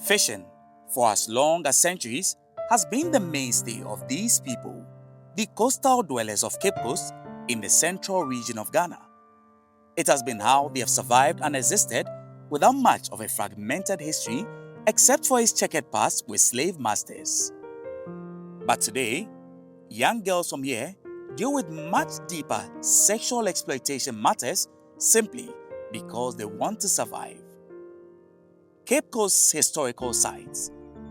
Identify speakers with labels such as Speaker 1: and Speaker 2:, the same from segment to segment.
Speaker 1: Fishing, for as long as centuries, has been the mainstay of these people, the coastal dwellers of Cape Coast in the central region of Ghana. It has been how they have survived and existed without much of a fragmented history except for its checkered past with slave masters. But today, young girls from here deal with much deeper sexual exploitation matters simply because they want to survive. Cape Coast's historical sites,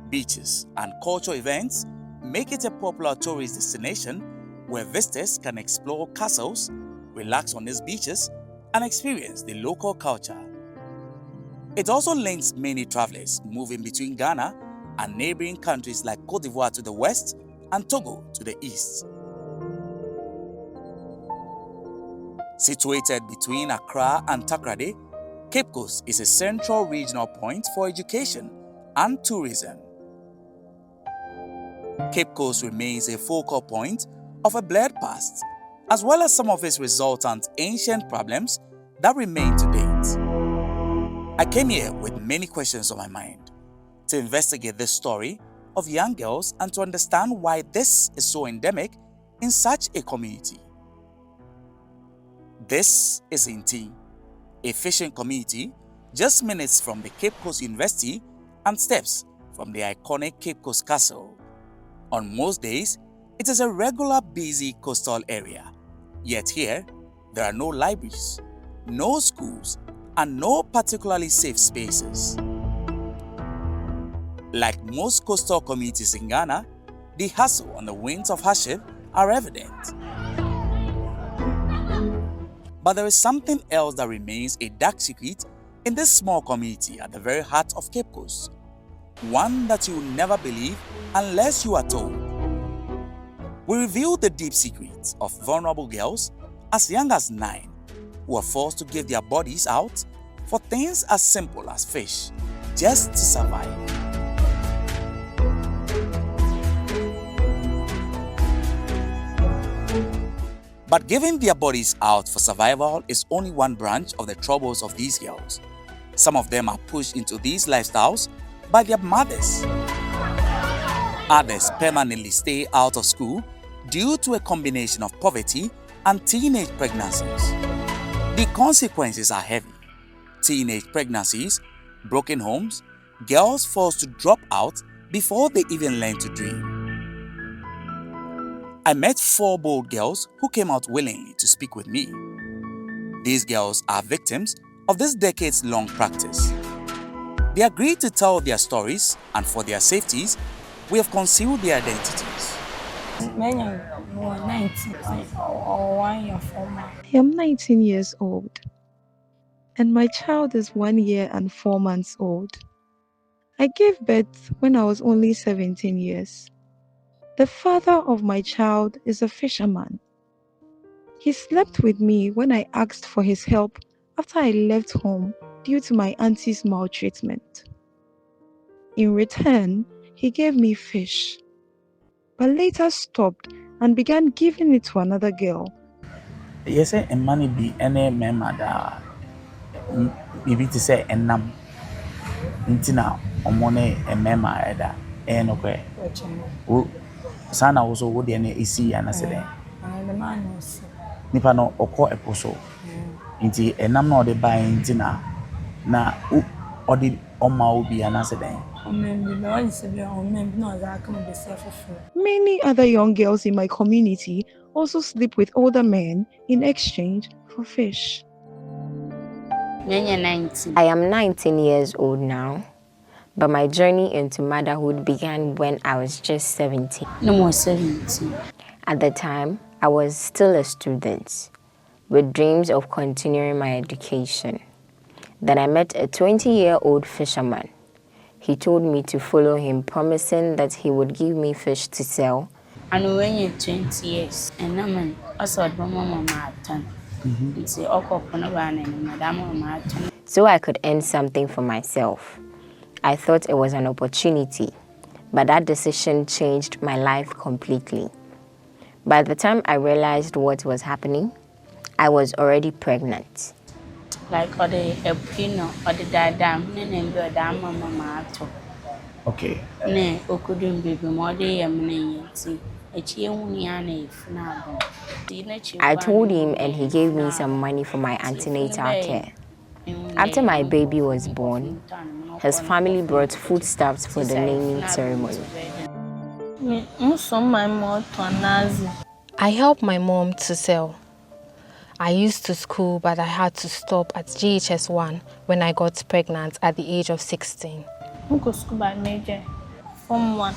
Speaker 1: beaches, and cultural events make it a popular tourist destination where visitors can explore castles, relax on its beaches, and experience the local culture. It also links many travelers moving between Ghana and neighboring countries like Côte d'Ivoire to the west and Togo to the east. Situated between Accra and Takoradi, Cape Coast is a central regional point for education and tourism. Cape Coast remains a focal point of a blurred past, as well as some of its resultant ancient problems that remain to date. I came here with many questions on my mind to investigate this story of young girls and to understand why this is so endemic in such a community. This is Inti, a fishing community just minutes from the Cape Coast University and steps from the iconic Cape Coast Castle. On most days, it is a regular busy coastal area. Yet here, there are no libraries, no schools, and no particularly safe spaces. Like most coastal communities in Ghana, the hustle and the winds of hardship are evident. But there is something else that remains a dark secret in this small community at the very heart of Cape Coast. One that you will never believe unless you are told. We reveal the deep secrets of vulnerable girls as young as 9 who are forced to give their bodies out for things as simple as fish, just to survive. But giving their bodies out for survival is only one branch of the troubles of these girls. Some of them are pushed into these lifestyles by their mothers. Others permanently stay out of school due to a combination of poverty and teenage pregnancies. The consequences are heavy. Teenage pregnancies, broken homes, girls forced to drop out before they even learn to dream. I met 4 bold girls who came out willingly to speak with me. These girls are victims of this decades-long practice. They agreed to tell their stories, and for their safeties, we have concealed their identities.
Speaker 2: I am 19 years old, and my child is 1 year and 4 months old. I gave birth when I was only 17 years. The father of my child is a fisherman. He slept with me when I asked for his help after I left home due to my auntie's maltreatment. In return, he gave me fish, but later stopped and began giving it to another girl.
Speaker 3: Yes, and money be any memada. Maybe to say enam. Intina omone and mema eda. And okay. Sana also would any isi and accident. Nipano oko eposo. Inti enam no de buy intina na or did oma ubi an accident.
Speaker 2: Many other young girls in my community also sleep with older men in exchange for fish.
Speaker 4: I am 19 years old now, but my journey into motherhood began when I was just 17.
Speaker 5: No more 17.
Speaker 4: At the time, I was still a student with dreams of continuing my education. Then I met a 20-year-old fisherman. He told me to follow him, promising that he would give me fish to sell.
Speaker 5: And when you're 20 years, and I'm also mama.
Speaker 4: So I could earn something for myself. I thought it was an opportunity, but that decision changed my life completely. By the time I realized what was happening, I was already pregnant.
Speaker 5: Like or the pino or the dam, and go down mama.
Speaker 3: Okay.
Speaker 5: Ne okudum baby mo dey yamne yenti. Echi ehuni ana ifuna abon.
Speaker 4: I told him and he gave me some money for my antenatal care. After my baby was born, his family brought foodstuffs for the naming ceremony.
Speaker 6: I helped my mom to sell. I used to school, but I had to stop at GHS 1 when I got pregnant at the age of 16.
Speaker 7: I go school by major. Form 1.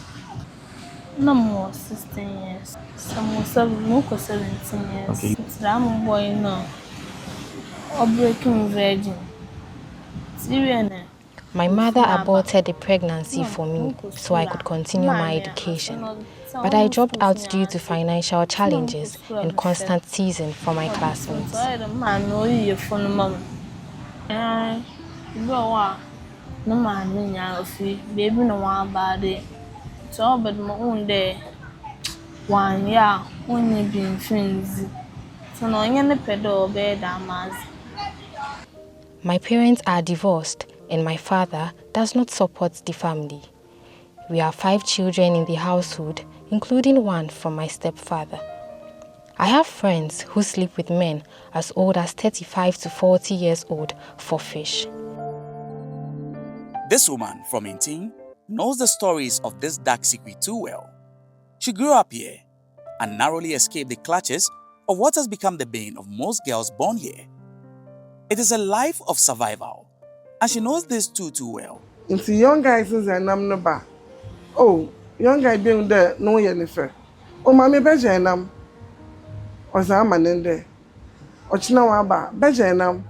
Speaker 7: No more 16 years. Some more 17 years.
Speaker 3: Okay.
Speaker 7: It's a boy now. Or breaking virgin.
Speaker 6: My mother aborted the pregnancy for me so I could continue my education. But I dropped out due to financial challenges and constant teasing from my classmates. My parents are divorced and my father does not support the family. We have 5 children in the household, including one from my stepfather. I have friends who sleep with men as old as 35 to 40 years old for fish.
Speaker 1: This woman from Inting knows the stories of this dark secret too well. She grew up here and narrowly escaped the clutches of what has become the bane of most girls born here. It is a life of survival, and she knows this too well.
Speaker 8: It's young guys is an number. Oh, young guy being there, no yennefer. Oh, mammy bejanam. Or Zaman in there. Or Chinawaba, bejanam.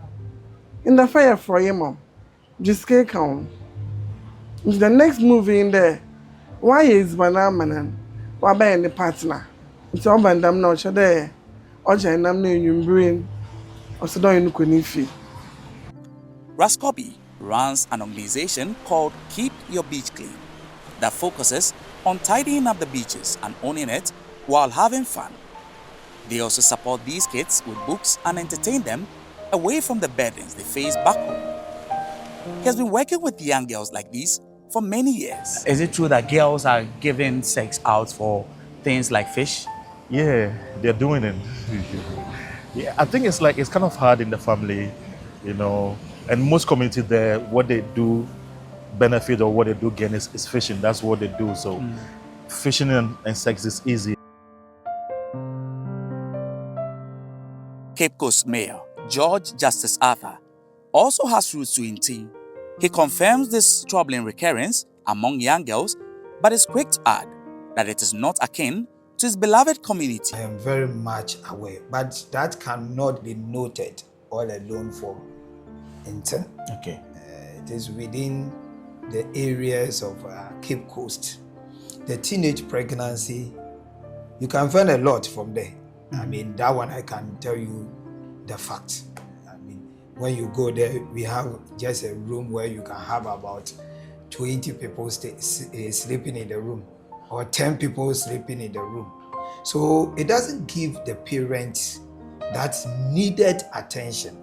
Speaker 8: In the fire for your mom. Just count. It's the next movie in there. Why is Banamanan? Why by any partner? It's all bandam no there. Or Janam no you brain. Or so don't you kunifi.
Speaker 1: Raskobi runs an organization called Keep Your Beach Clean that focuses on tidying up the beaches and owning it while having fun. They also support these kids with books and entertain them away from the burdens they face back home. He has been working with young girls like these for many years.
Speaker 3: Is it true that girls are giving sex out for things like fish?
Speaker 9: Yeah, they're doing it. Yeah, I think it's kind of hard in the family, you know, and most communities there, what they do benefit or what they do gain is fishing. That's what they do. So fishing and sex is easy.
Speaker 1: Cape Coast Mayor George Justice Arthur also has roots to Inting. He confirms this troubling recurrence among young girls, but is quick to add that it is not akin to his beloved community.
Speaker 10: I am very much aware, but that cannot be noted all alone for Inting.
Speaker 3: Okay.
Speaker 10: It is within the areas of Cape Coast. The teenage pregnancy, you can find a lot from there. I mean, that one I can tell you the fact. I mean, when you go there, we have just a room where you can have about 20 people sleeping in the room or 10 people sleeping in the room. So it doesn't give the parents that needed attention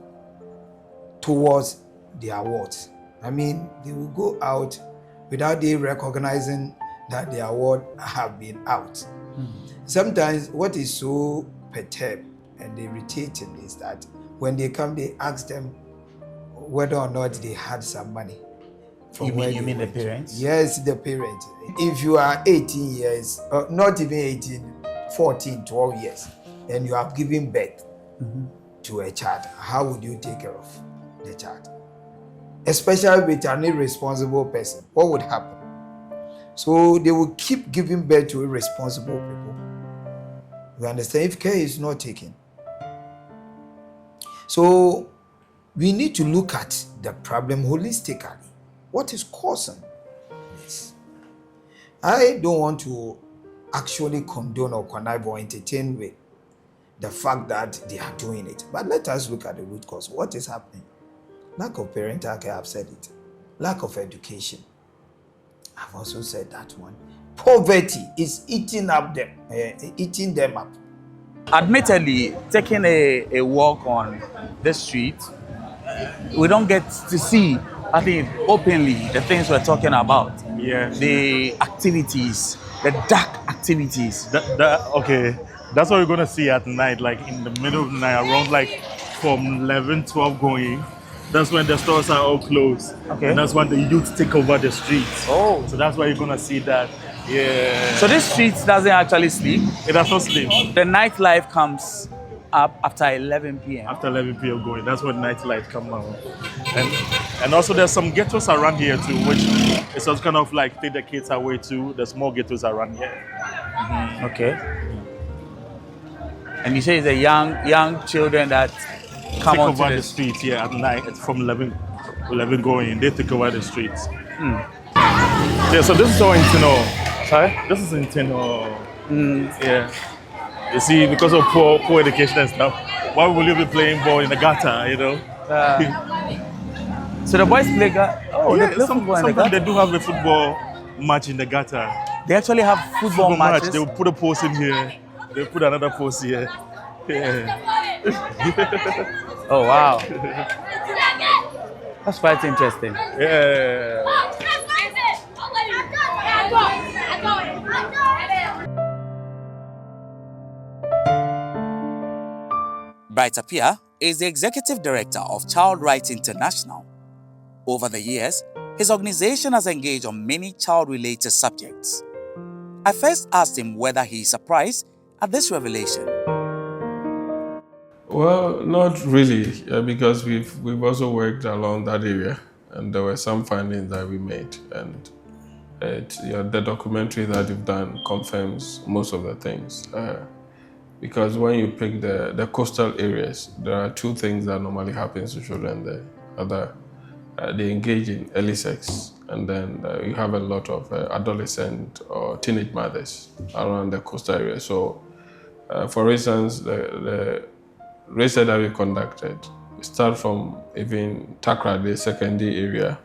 Speaker 10: towards their awards. I mean, they will go out without they recognizing that the award have been out. Sometimes what is so perturbed and irritating is that when they come, they ask them whether or not they had some money.
Speaker 3: You mean the parents?
Speaker 10: Yes, the parents. If you are 18 years, not even 18, 14, 12 years, and you have given birth to a child, how would you take care of the child? Especially with an irresponsible person, what would happen? So they will keep giving birth to irresponsible people. You understand? If care is not taken. So we need to look at the problem holistically. What is causing this? I don't want to actually condone or connive or entertain with the fact that they are doing it. But let us look at the root cause. What is happening? Lack of parental care, I've said it. Lack of education. I've also said that one. Poverty is eating them up.
Speaker 3: Admittedly, taking a walk on the street, we don't get to see, I think, openly the things we're talking about.
Speaker 9: Yeah.
Speaker 3: the activities, the dark activities.
Speaker 9: Okay, that's what we're gonna see at night, like in the middle of the night, around like from 11, 12 going. That's when the stores are all closed.
Speaker 3: Okay.
Speaker 9: And that's when the youth take over the streets.
Speaker 3: Oh.
Speaker 9: So that's why you're gonna see that. Yeah.
Speaker 3: So this street doesn't actually sleep.
Speaker 9: It does not sleep.
Speaker 3: The nightlife comes up after 11 p.m.
Speaker 9: After 11 p.m. going, that's when nightlife come out. And also there's some ghettos around here too, which is also kind of like take the kids away too. There's more ghettos around here.
Speaker 3: Okay. And you say it's the young children that come
Speaker 9: Take
Speaker 3: onto
Speaker 9: over the streets, yeah, at night. It's from 11 going. They take over the streets. Yeah, so this is all in Tino.
Speaker 3: Sorry?
Speaker 9: This is in Tino. Yeah. You see, because of poor education and stuff, why will you be playing ball in the gutter, you know?
Speaker 3: So the boys play
Speaker 9: they play football in the gutter. They do have a football match in the gutter.
Speaker 3: They actually have football matches?
Speaker 9: Match. They will put a post in here. They put another post here. Yeah.
Speaker 3: Oh, wow. That's quite interesting.
Speaker 9: Yeah.
Speaker 1: Bright Appiah is the executive director of Child Rights International. Over the years, his organization has engaged on many child-related subjects. I first asked him whether he is surprised at this revelation.
Speaker 11: Well, not really, because we've also worked along that area, and there were some findings that we made, and the documentary that you've done confirms most of the things. Because when you pick the coastal areas, there are two things that normally happen to children there. They engage in early sex, and then you have a lot of adolescent or teenage mothers around the coastal area. So, for instance, the research that we conducted start from even Takra, the secondary area,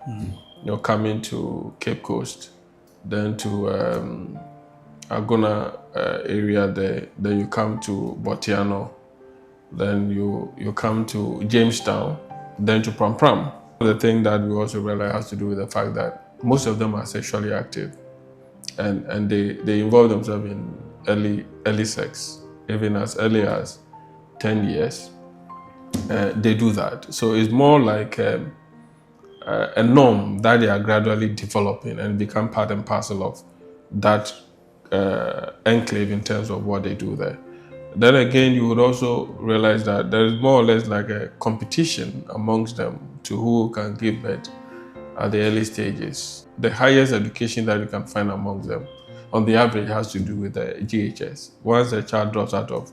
Speaker 11: coming to Cape Coast, then to Agona area there, then you come to Botiano, then you come to Jamestown, then to Pram Pram. The thing that we also realize has to do with the fact that most of them are sexually active, and they involve themselves in early sex, even as early as 10 years. They do that. So it's more like a norm that they are gradually developing and become part and parcel of that enclave in terms of what they do there. Then again, you would also realize that there is more or less like a competition amongst them to who can give birth at the early stages. The highest education that you can find amongst them, on the average, has to do with the GHS. Once a child drops out of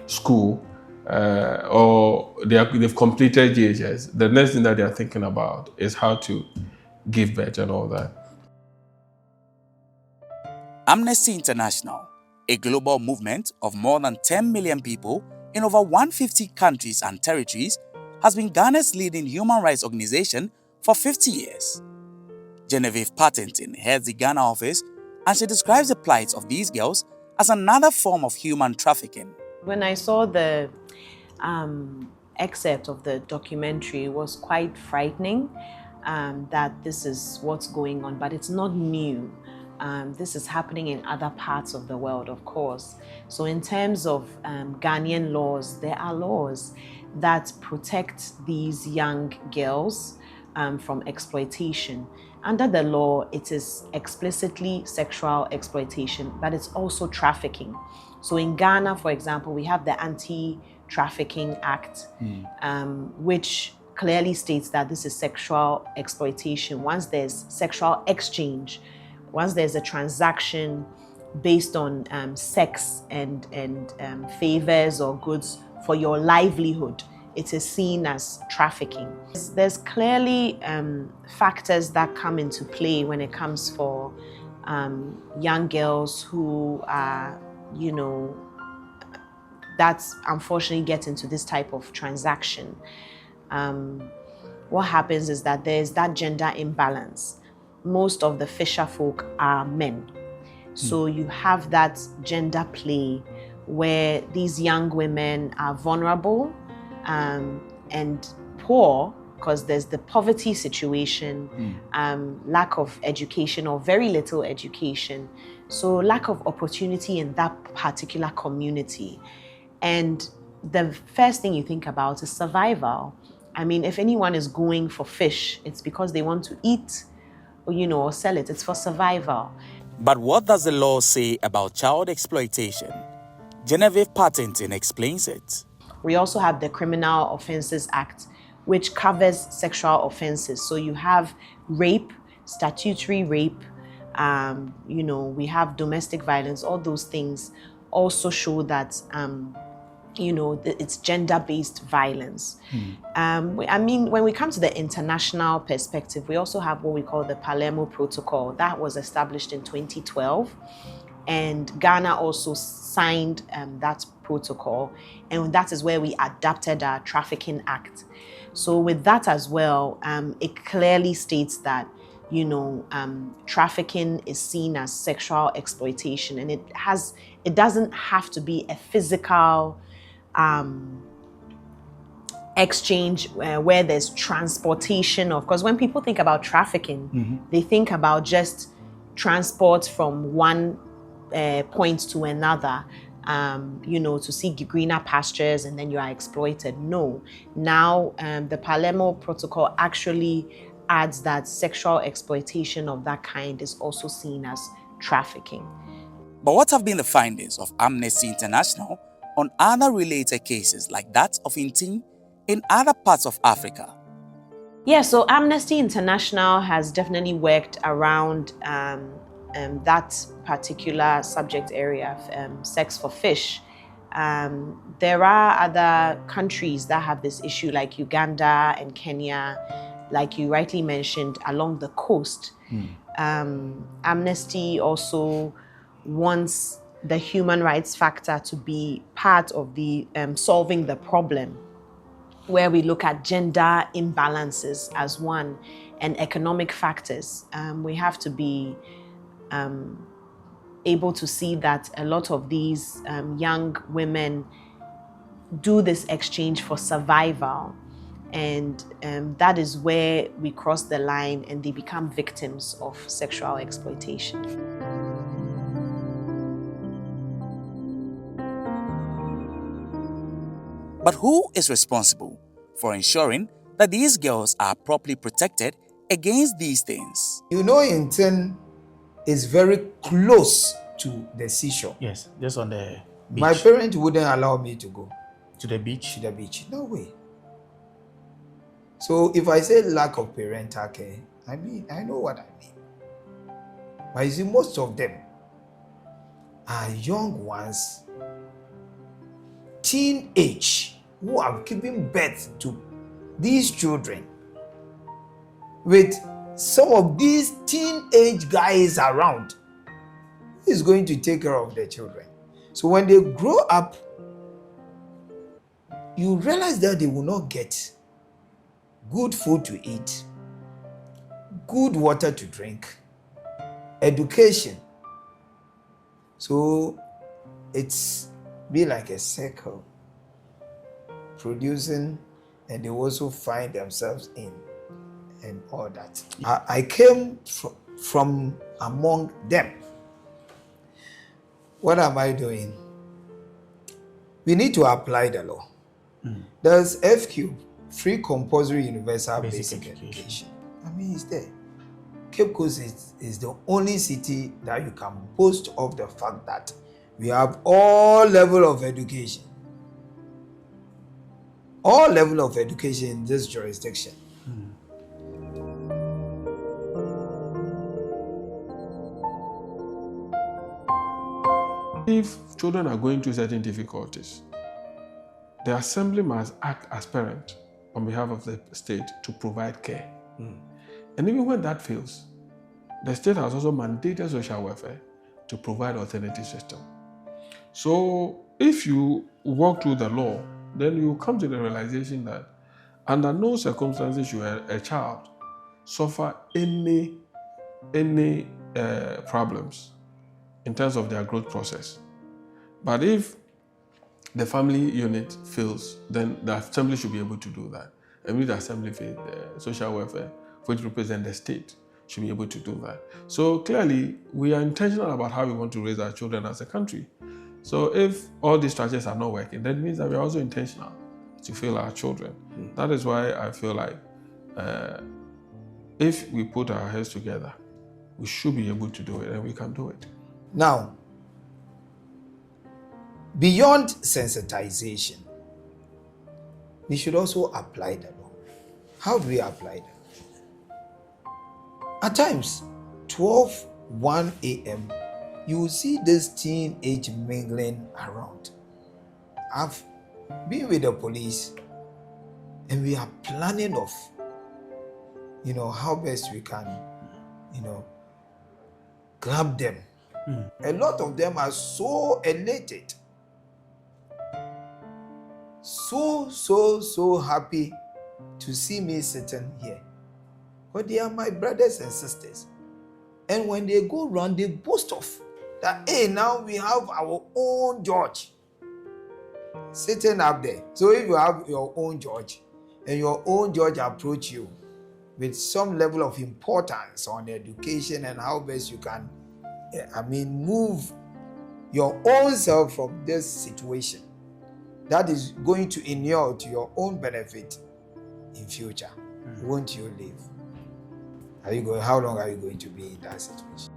Speaker 11: school or they've completed GHS, the next thing that they're thinking about is how to give birth and all that.
Speaker 1: Amnesty International, a global movement of more than 10 million people in over 150 countries and territories, has been Ghana's leading human rights organization for 50 years. Genevieve Partington heads the Ghana office, and she describes the plight of these girls as another form of human trafficking.
Speaker 12: When I saw the excerpt of the documentary, it was quite frightening that this is what's going on, but it's not new. This is happening in other parts of the world, of course. So in terms of Ghanaian laws, there are laws that protect these young girls from exploitation. Under the law, it is explicitly sexual exploitation, but it's also trafficking. So in Ghana, for example, we have the Anti-Trafficking Act, which clearly states that this is sexual exploitation. Once there's sexual exchange, once there's a transaction based on sex and favors or goods for your livelihood, it is seen as trafficking. There's clearly factors that come into play when it comes for young girls who are, that unfortunately get into this type of transaction. What happens is that there's that gender imbalance. Most of the fisher folk are men. So you have that gender play where these young women are vulnerable and poor because there's the poverty situation, lack of education or very little education. So lack of opportunity in that particular community. And the first thing you think about is survival. I mean, if anyone is going for fish, it's because they want to eat or, or sell it. It's for survival.
Speaker 1: But what does the law say about child exploitation? Genevieve Partington explains it.
Speaker 12: We also have the Criminal Offences Act, which covers sexual offences. So you have rape, statutory rape, we have domestic violence. All those things also show that, it's gender-based violence. I mean, when we come to the international perspective, we also have what we call the Palermo Protocol. That was established in 2012. And Ghana also signed that protocol, and that is where we adapted our Trafficking Act. So with that as well, it clearly states that, trafficking is seen as sexual exploitation, and it doesn't have to be a physical exchange where there's transportation of, because when people think about trafficking, they think about just transport from one point to another, to see greener pastures, and then you are exploited. No. Now, the Palermo Protocol actually adds that sexual exploitation of that kind is also seen as trafficking.
Speaker 1: But what have been the findings of Amnesty International on other related cases like that of Intin in other parts of Africa?
Speaker 12: Yeah, so Amnesty International has definitely worked around that particular subject area, sex for fish. There are other countries that have this issue, like Uganda and Kenya, like you rightly mentioned, along the coast. Amnesty also wants the human rights factor to be part of the solving the problem, where we look at gender imbalances as one, and economic factors. We have to be able to see that a lot of these young women do this exchange for survival, and that is where we cross the line and they become victims of sexual exploitation.
Speaker 1: But who is responsible for ensuring that these girls are properly protected against these things?
Speaker 10: Intin is very close to the seashore.
Speaker 3: Yes, just on the beach.
Speaker 10: My parents wouldn't allow me to go.
Speaker 3: To the beach?
Speaker 10: To the beach. No way. So if I say lack of parental care, I know what I mean. But you see, most of them are young ones, teenage, who are giving birth to these children with some of these teenage guys around. Who is going to take care of their children? So when they grow up, you realize that they will not get good food to eat, good water to drink, education. So it's be like a circle, producing, and they also find themselves in and all that. I came from among them. What am I doing? We need to apply the law. There's FQ, Free Compulsory Universal Basic Education. I mean, it's there. Cape Coast is the only city that you can boast of the fact that we have all level of education. All level of education in this jurisdiction.
Speaker 11: If children are going through certain difficulties, the assembly must act as parent on behalf of the state to provide care. And even when that fails, the state has also mandated social welfare to provide alternative system. So if you walk through the law, then you come to the realization that under no circumstances should a child suffer any problems in terms of their growth process. But if the family unit fails, then the assembly should be able to do that. Immediate assembly for the social welfare, which represent the state, should be able to do that. So clearly, we are intentional about how we want to raise our children as a country. So if all these strategies are not working, that means that we are also intentional to fail our children. That is why I feel like if we put our heads together, we should be able to do it, and we can do it.
Speaker 10: Now, beyond sensitization, we should also apply the law. How do we apply them? At times, 1 a.m., you will see this teenage mingling around. I've been with the police, and we are planning of, how best we can, grab them. A lot of them are so elated, so happy to see me sitting here. But they are my brothers and sisters. And when they go around, they boast of that, hey, now we have our own judge sitting up there. So if you have your own judge, and your own judge approach you with some level of importance on education and how best you can, move your own self from this situation, that is going to inure to your own benefit in future. Won't you leave? How long are you going to be in that situation?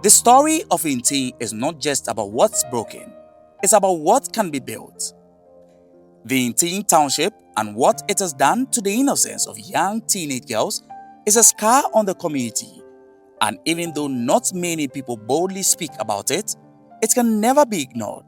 Speaker 1: The story of Inti is not just about what's broken, it's about what can be built. The Inti Township and what it has done to the innocence of young teenage girls is a scar on the community, and even though not many people boldly speak about it, it can never be ignored.